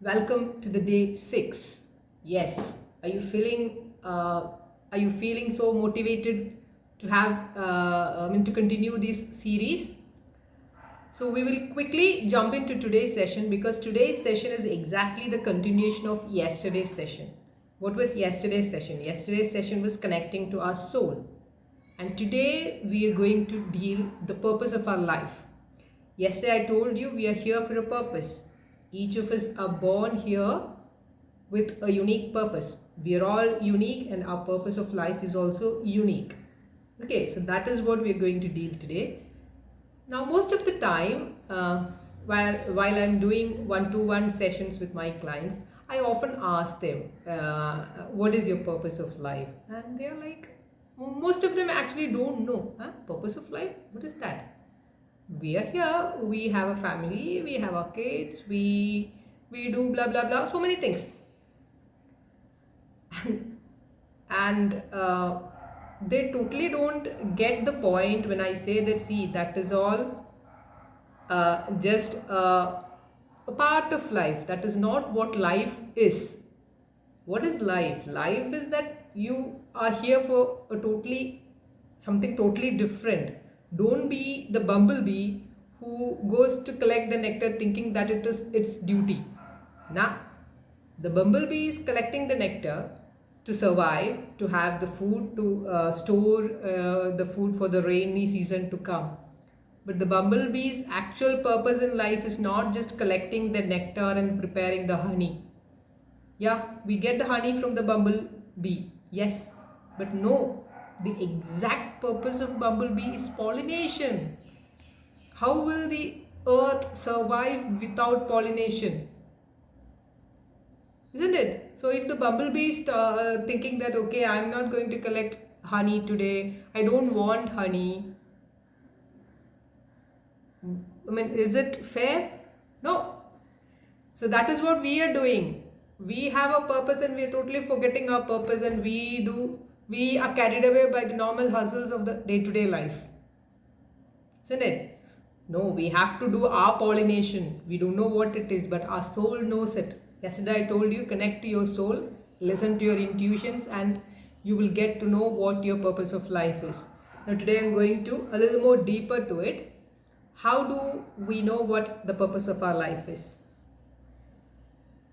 Welcome to the day 6. Yes, are you feeling so motivated to to continue this series? So we will quickly jump into today's session because today's session is exactly the continuation of yesterday's session. What was yesterday's session? Yesterday's session was connecting to our soul. And today we are going to deal the purpose of our life. Yesterday I told you we are here for a purpose. Each of us are born here with a unique purpose. We are all unique and our purpose of life is also unique. Okay, so that is what we are going to deal today. Now most of the time while I'm doing one-to-one sessions with my clients, I often ask them, what is your purpose of life? And they're like, most of them actually don't know. Purpose of life? What is that? We are here, we have a family, we have our kids, we do blah blah blah, so many things. And they totally don't get the point when I say that, see, that is all just a part of life. That is not what life is. What is life? Life is that you are here for something totally different. Don't be the bumblebee who goes to collect the nectar thinking that it is its duty. Nah, the bumblebee is collecting the nectar to survive, to have the food, to store the food for the rainy season to come. But the bumblebee's actual purpose in life is not just collecting the nectar and preparing the honey. Yeah, we get the honey from the bumblebee, yes, but no, the exact purpose of bumblebee is pollination. How will the earth survive without pollination? Isn't it? So if the bumblebee is thinking that, okay, I'm not going to collect honey today, I don't want honey, I mean, is it fair? No. So that is what we are doing. We have a purpose and we are totally forgetting our purpose, and we are carried away by the normal hustles of the day-to-day life. Isn't it? No, we have to do our pollination. We don't know what it is, but our soul knows it. Yesterday I told you, connect to your soul, listen to your intuitions, and you will get to know what your purpose of life is. Now today I'm going to a little more deeper to it. How do we know what the purpose of our life is?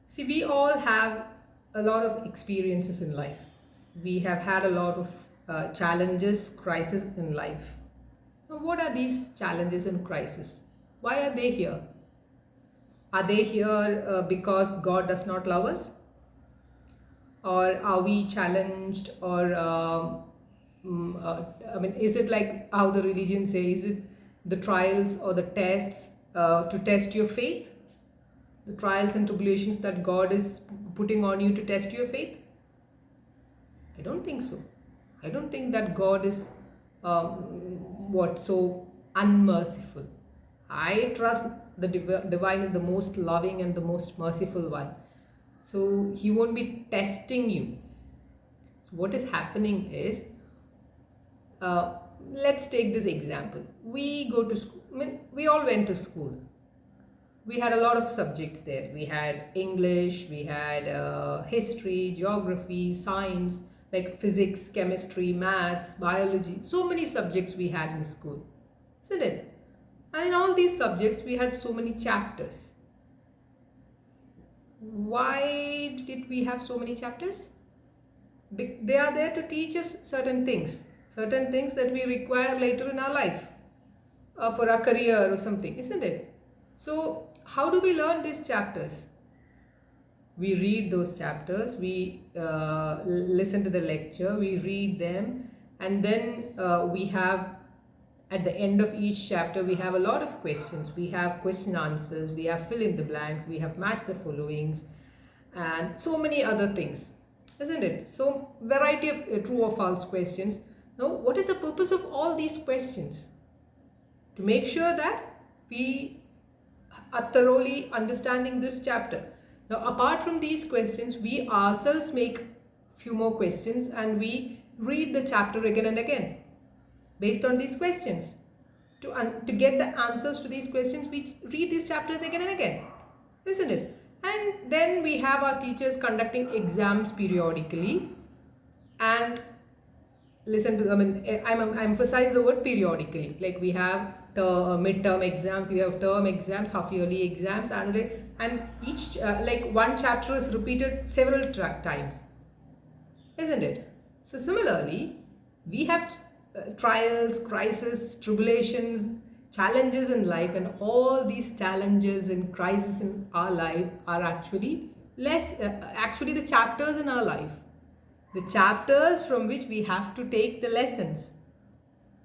See, we all have a lot of experiences in life. We have had a lot of challenges, crises in life. Now, what are these challenges and crises? Why are they here? Are they here because God does not love us? Or are we challenged? Or is it like how the religion says? Is it the trials or the tests to test your faith? The trials and tribulations that God is putting on you to test your faith? I don't think so. I don't think that God is so unmerciful. I trust the divine is the most loving and the most merciful one. So he won't be testing you. So what is happening is, let's take this example. We go to school. We all went to school. We had a lot of subjects there. We had English, we had history, geography, science, like physics, chemistry, maths, biology. So many subjects we had in school, isn't it? And in all these subjects, we had so many chapters. Why did we have so many chapters? They are there to teach us certain things that we require later in our life, for our career or something, isn't it? So how do we learn these chapters? We read those chapters, we listen to the lecture, we read them, and then we have, at the end of each chapter, we have a lot of questions. We have question answers, we have fill in the blanks, we have match the followings, and so many other things, isn't it? So variety of true or false questions. Now, what is the purpose of all these questions? To make sure that we are thoroughly understanding this chapter. Now, apart from these questions, we ourselves make few more questions and we read the chapter again and again based on these questions. To get the answers to these questions, we read these chapters again and again, isn't it? And then we have our teachers conducting exams periodically. And listen to, I emphasize the word periodically. Like we have midterm exams, we have term exams, half yearly exams, and each like one chapter is repeated several times, isn't it? So similarly, we have trials, crises, tribulations, challenges in life, and all these challenges and crises in our life are actually the chapters in our life, the chapters from which we have to take the lessons.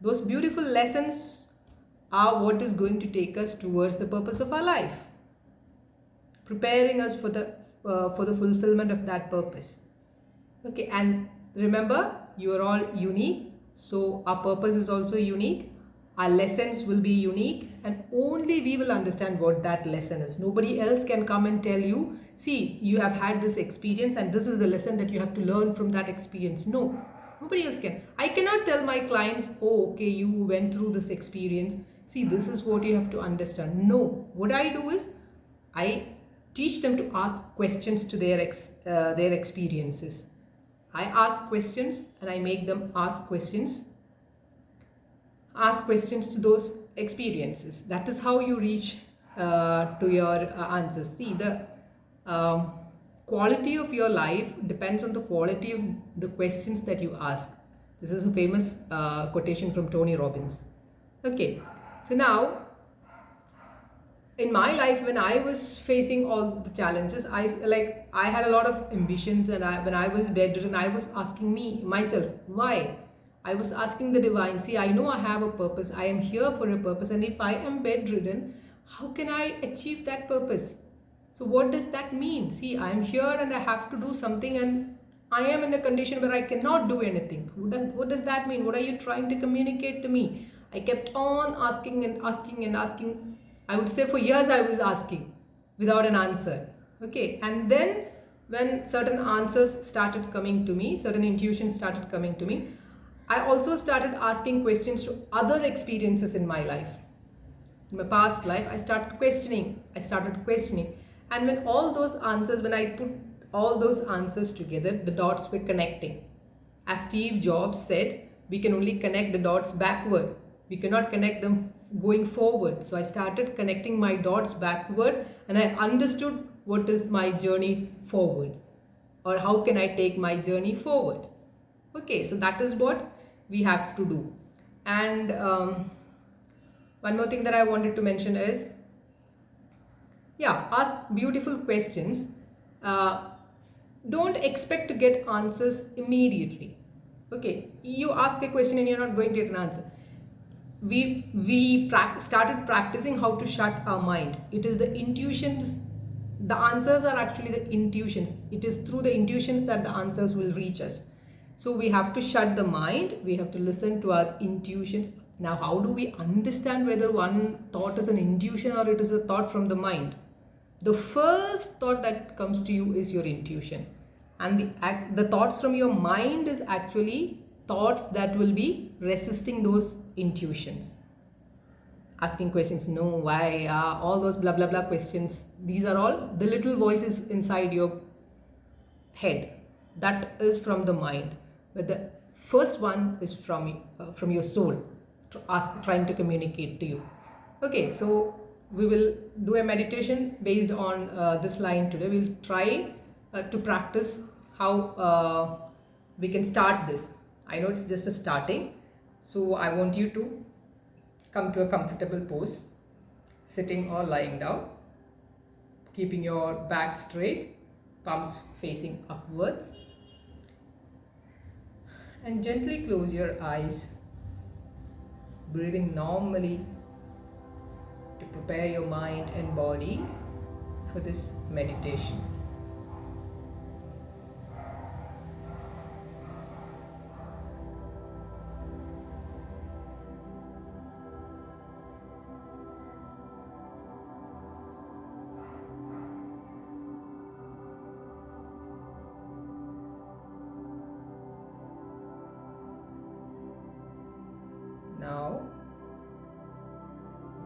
Those beautiful lessons are what is going to take us towards the purpose of our life, preparing us for the fulfillment of that purpose. Okay, and remember, you are all unique, so our purpose is also unique. Our lessons will be unique, and only we will understand what that lesson is. Nobody else can come and tell you, see, you have had this experience and this is the lesson that you have to learn from that experience. No, nobody else can. I cannot tell my clients, oh, okay, you went through this experience. See, this is what you have to understand. No, what I do is I teach them to ask questions to their experiences. I ask questions and I make them ask questions to those experiences. That is how you reach to your answers. See, the quality of your life depends on the quality of the questions that you ask. This is a famous quotation from Tony Robbins. Okay, so now in my life, when I was facing all the challenges, I had a lot of ambitions, and when I was bedridden, I was asking myself why. I was asking the divine, see, I know I have a purpose, I am here for a purpose, and if I am bedridden, how can I achieve that purpose? So what does that mean? See, I am here and I have to do something, and I am in a condition where I cannot do anything. What does that mean? What are you trying to communicate to me? I kept on asking and asking and asking. I would say for years I was asking without an answer. Okay, and then when certain answers started coming to me, certain intuitions started coming to me, I also started asking questions to other experiences in my life. In my past life, I started questioning. And when I put all those answers together, the dots were connecting. As Steve Jobs said, we can only connect the dots backward. We cannot connect them going forward. So I started connecting my dots backward, and I understood what is my journey forward, or how can I take my journey forward. Okay, so that is what we have to do. And one more thing that I wanted to mention is, yeah, ask beautiful questions. Don't expect to get answers immediately. Okay, you ask a question and you're not going to get an answer. We started practicing how to shut our mind. It is the intuitions. The answers are actually the intuitions. It is through the intuitions that the answers will reach us. So we have to shut the mind. We have to listen to our intuitions. Now, how do we understand whether one thought is an intuition or it is a thought from the mind? The first thought that comes to you is your intuition, and the thoughts from your mind is actually thoughts that will be resisting those intuitions. Asking questions, no, why, all those blah blah blah questions, these are all the little voices inside your head. That is from the mind, but the first one is from your soul, trying to communicate to you. Okay, so we will do a meditation based on this line today. We'll try to practice how we can start this. I know it's just a starting, so I want you to come to a comfortable pose, sitting or lying down, keeping your back straight, palms facing upwards, and gently close your eyes, breathing normally to prepare your mind and body for this meditation. Now,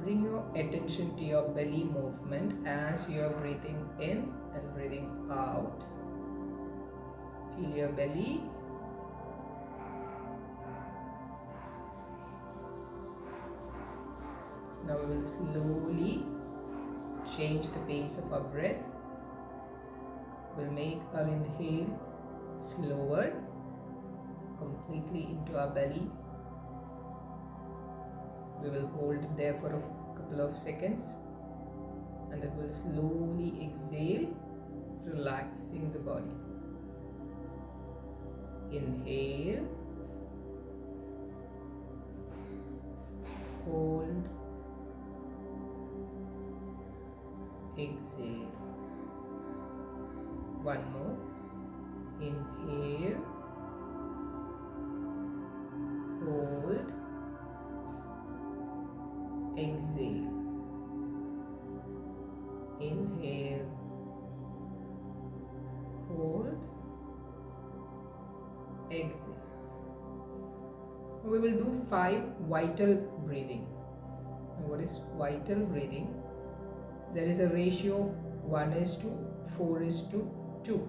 bring your your attention to your belly movement as you are breathing in and breathing out. Feel your belly. Now we will slowly change the pace of our breath. We'll make our inhale slower, completely into our belly. We will hold it there for a couple of seconds and then we'll slowly exhale, relaxing the body. Inhale, hold, exhale. One more. Inhale, hold, exhale. Inhale, hold, exhale. We will do 5 vital breathing. Now what is vital breathing? There is a ratio 1:4:2.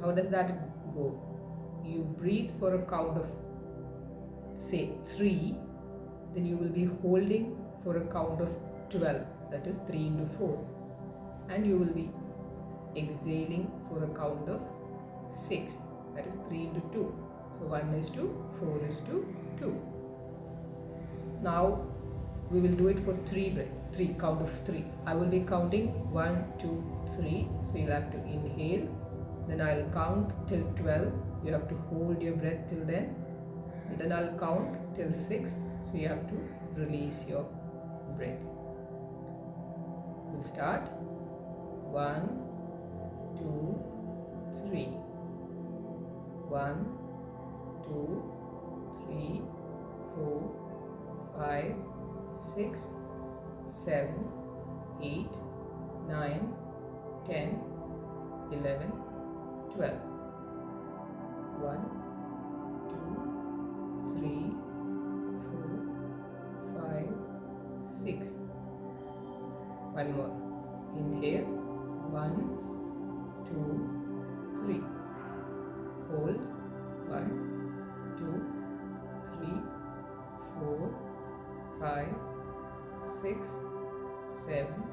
How does that go? You breathe for a count of say 3, then you will be holding for a count of 12, that is 3 into 4, and you will be exhaling for a count of 6, that is 3 into 2. So 1:4:2. Now we will do it for 3 count of 3. I will be counting 1, 2, 3. So you'll have to inhale, then I'll count till 12. You have to hold your breath till then, and then I'll count till 6. So you have to release your breath. We'll start. 1, 2, 3. 1, 2, 3, 4, 5, 6, 7, 8, 9, 10, 11, 12. 1, 2, 3, 4, 5, 6. One more. Inhale. 1, 2, 3. Hold. 1, 2, 3, 4, 5, 6, 7,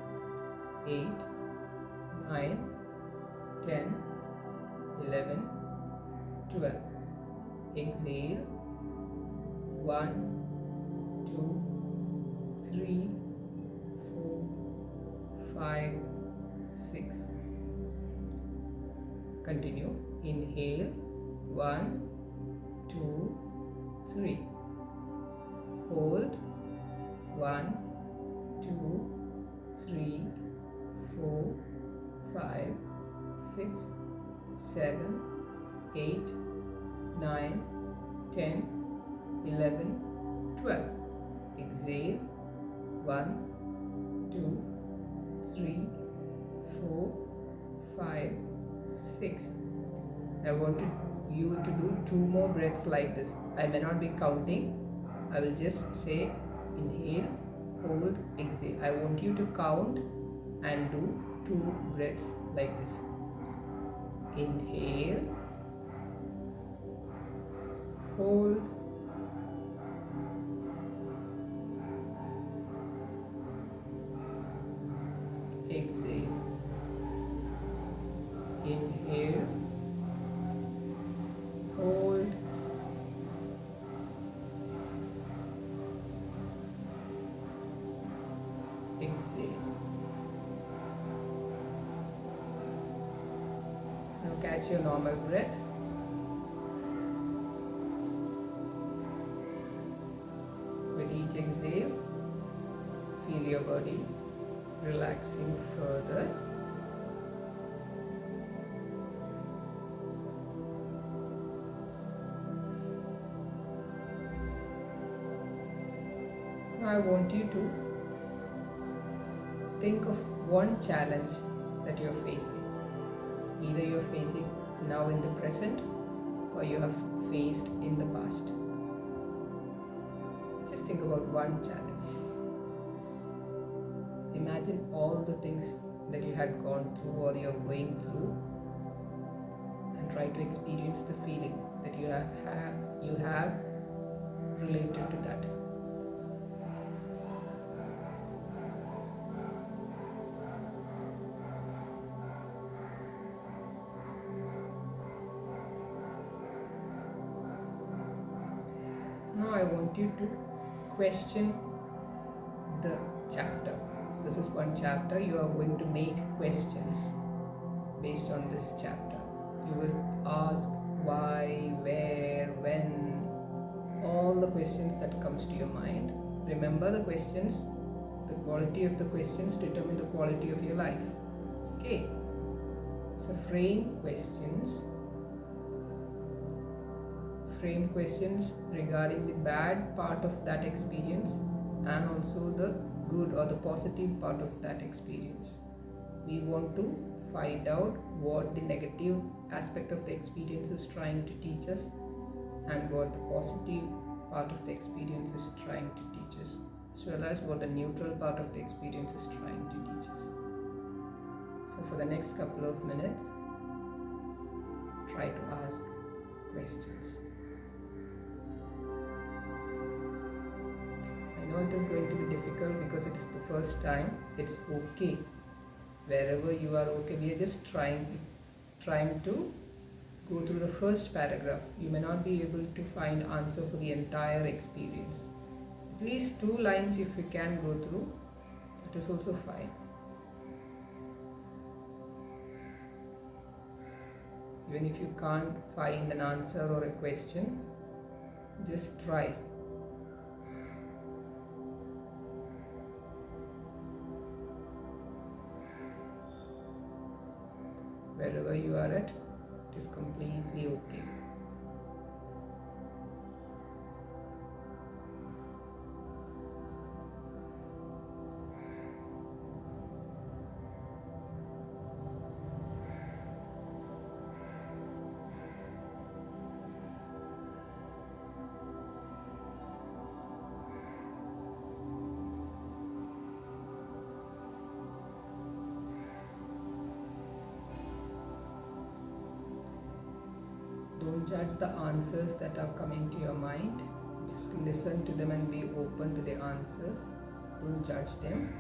8, 9, 10, 11, 12. Exhale. 1, 2, 3, 4, 5, 6. Continue. Inhale. 1, 2, 3. Hold. 1, 2, 3, 4, 5, 6, 7, 8, 9, 10, 11, 12. Exhale. 1, 2, 3, 4, 5, 6. I want you to do 2 more breaths like this. I may not be counting. I will just say inhale, hold, exhale. I want you to count and do 2 breaths like this. Inhale, hold, exhale. Inhale, hold, exhale. Now catch your normal breath. With each exhale, feel your body relaxing further. Now I want you to think of one challenge that you are facing. Either you are facing now in the present or you have faced in the past. Just think about one challenge. imagine all the things that you had gone through or you're going through, and try to experience the feeling that you have related to that. Now I want you to question the chapter. This is one chapter. You are going to make questions based on this chapter. You will ask why, where, when, all the questions that comes to your mind. Remember the questions, the quality of the questions determine the quality of your life. Okay, so frame questions regarding the bad part of that experience and also the good or the positive part of that experience. We want to find out what the negative aspect of the experience is trying to teach us and what the positive part of the experience is trying to teach us, as well as what the neutral part of the experience is trying to teach us. So for the next couple of minutes, try to ask questions. I know it is going to be difficult because it is the first time. It's okay. Wherever you are okay, we are just trying to go through the first paragraph. You may not be able to find answer for the entire experience. At least 2 lines if you can go through, that is also fine. Even if you can't find an answer or a question, just try. Wherever you are at, it is completely okay. Don't judge the answers that are coming to your mind. Just listen to them and be open to the answers. Don't judge them.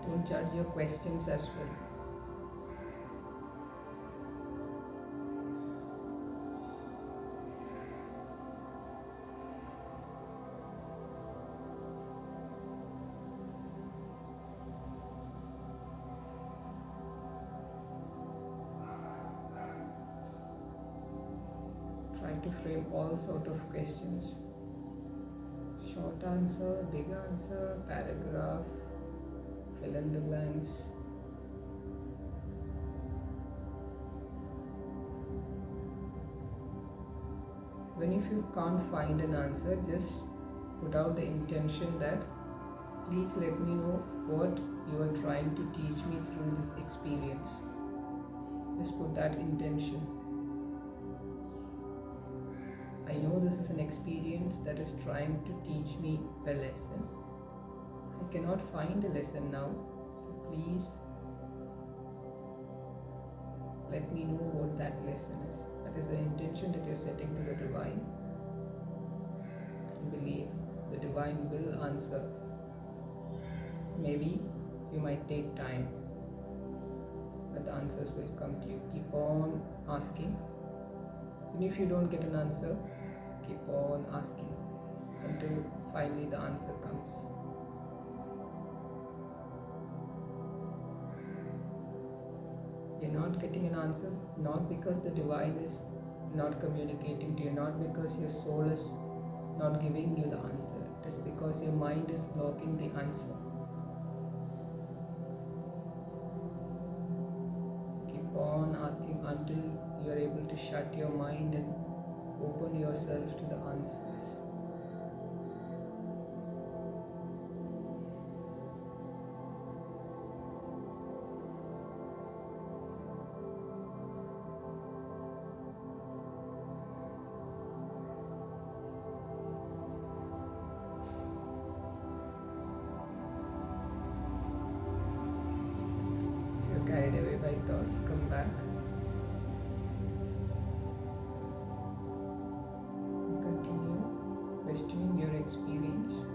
Don't judge your questions as well. Try to frame all sort of questions. Short answer, big answer, paragraph, fill in the blanks. When if you can't find an answer, just put out the intention that please let me know what you are trying to teach me through this experience. Just put that intention. I know this is an experience that is trying to teach me a lesson. I cannot find a lesson now, so please let me know what that lesson is. That is the intention that you're setting to the divine. And believe the divine will answer. Maybe you might take time, but the answers will come to you. Keep on asking. And if you don't get an answer, keep on asking until finally the answer comes. You're not getting an answer, not because the divine is not communicating to you, not because your soul is not giving you the answer. It is because your mind is blocking the answer. So keep on asking until you are able to shut your mind and open yourself to the answers. thoughts, come back. And continue questioning your experience.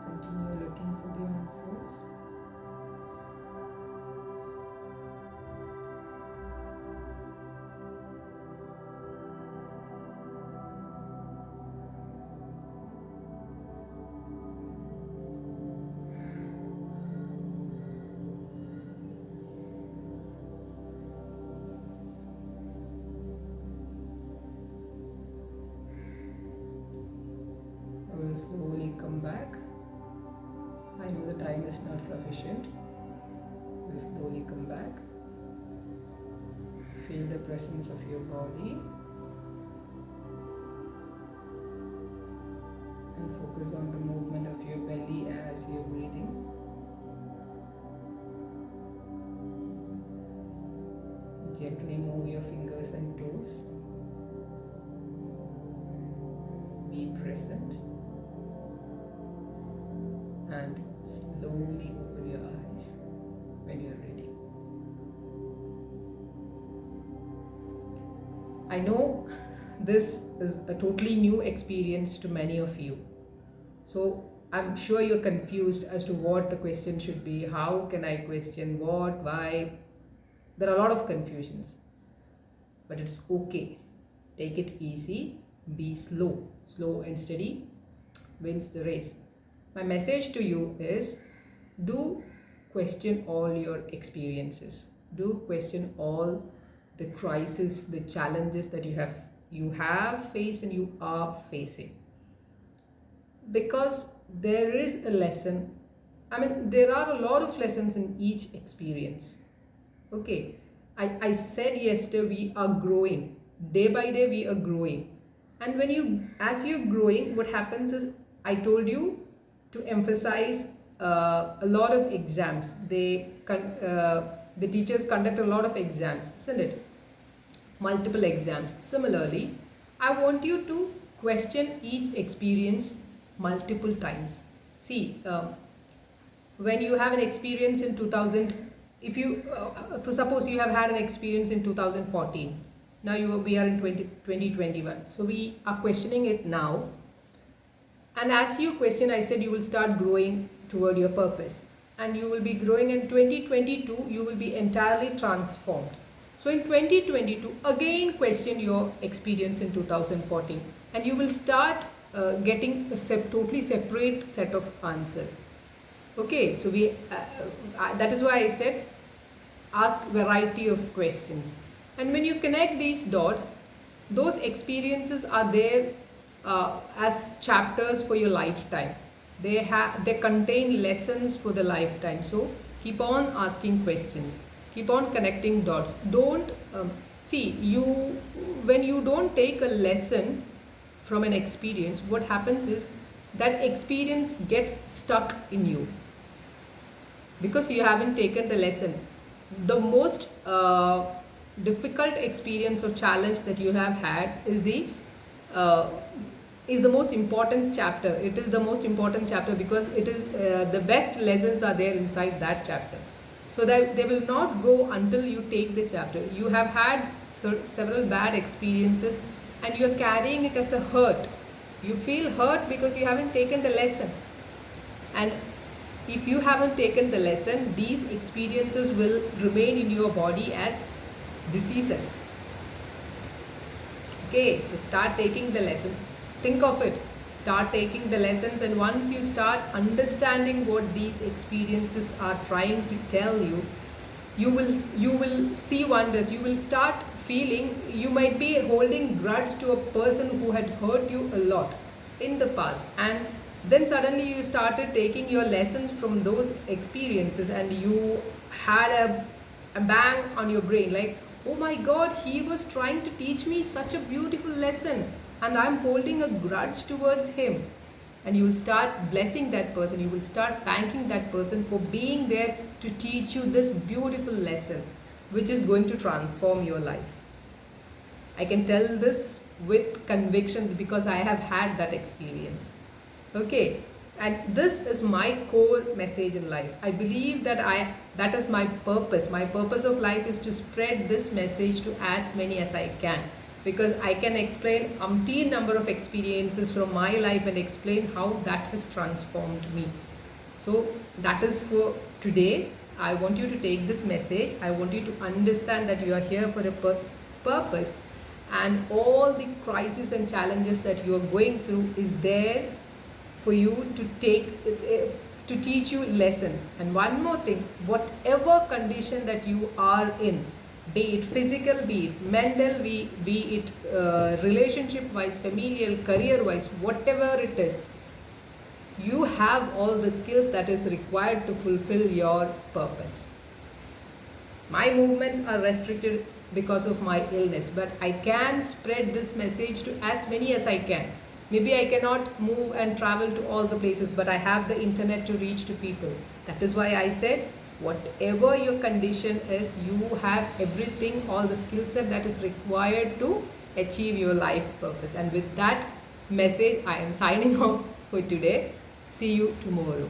Continue looking for the answers. I will slowly come back. I know the time is not sufficient. Will slowly come back. Feel the presence of your body and focus on the movement of your belly as you're breathing. Gently move your fingers and toes. Be present and slowly open your eyes when you're ready. I know this is a totally new experience to many of you. So I'm sure you're confused as to what the question should be. How can I question? What? Why? There are a lot of confusions. But it's okay. Take it easy. Be slow. Slow and steady wins the race. My message to you is, do question all your experiences. Do question all the crises, the challenges that you have faced and you are facing. Because there is a lesson. I mean, there are a lot of lessons in each experience. Okay, I said yesterday we are growing. Day by day we are growing. And as you're growing, what happens is, I told you to emphasize a lot of exams. The teachers conduct a lot of exams, isn't it? Multiple exams. Similarly, I want you to question each experience multiple times. See, when you have an experience in 2000, if you suppose you have had an experience in 2014, now we are in 2021, so we are questioning it now, and as you question, I said you will start growing toward your purpose, and you will be growing. In 2022 you will be entirely transformed. So in 2022 again question your experience in 2014, and you will start getting a totally separate set of answers. Okay, so that is why I said ask variety of questions. And when you connect these dots, those experiences are there as chapters for your lifetime. They contain lessons for the lifetime. So keep on asking questions, keep on connecting dots. Don't when you don't take a lesson from an experience, what happens is that experience gets stuck in you because you haven't taken the lesson. The most difficult experience or challenge that you have had is the most important chapter. It is the most important chapter because it is the best lessons are there inside that chapter. So that they will not go until you take the chapter. You have had several bad experiences and you are carrying it as a hurt. You feel hurt because you haven't taken the lesson. And if you haven't taken the lesson, these experiences will remain in your body as diseases. Okay, so start taking the lessons. Think of it. Start taking the lessons, and once you start understanding what these experiences are trying to tell you, you will see wonders. You will start feeling, you might be holding grudge to a person who had hurt you a lot in the past, and then suddenly you started taking your lessons from those experiences, and you had a bang on your brain, like, oh my God, he was trying to teach me such a beautiful lesson and I'm holding a grudge towards him. And you will start blessing that person. You will start thanking that person for being there to teach you this beautiful lesson, which is going to transform your life. I can tell this with conviction because I have had that experience. Okay, And this is my core message in life. I believe that that is my purpose. My purpose of life is to spread this message to as many as I can, because I can explain umpteen number of experiences from my life and explain how that has transformed me. So that is for today. I want you to take this message. I want you to understand that you are here for a purpose, and all the crises and challenges that you are going through is there for you to take, to teach you lessons. And one more thing, whatever condition that you are in, be it physical, be it mental, be it relationship wise, familial, career wise, whatever it is, you have all the skills that is required to fulfill your purpose. My movements are restricted because of my illness, but I can spread this message to as many as I can. Maybe I cannot move and travel to all the places, but I have the internet to reach to people. That is why I said, whatever your condition is, you have everything, all the skill set that is required to achieve your life purpose. And with that message, I am signing off for today. See you tomorrow.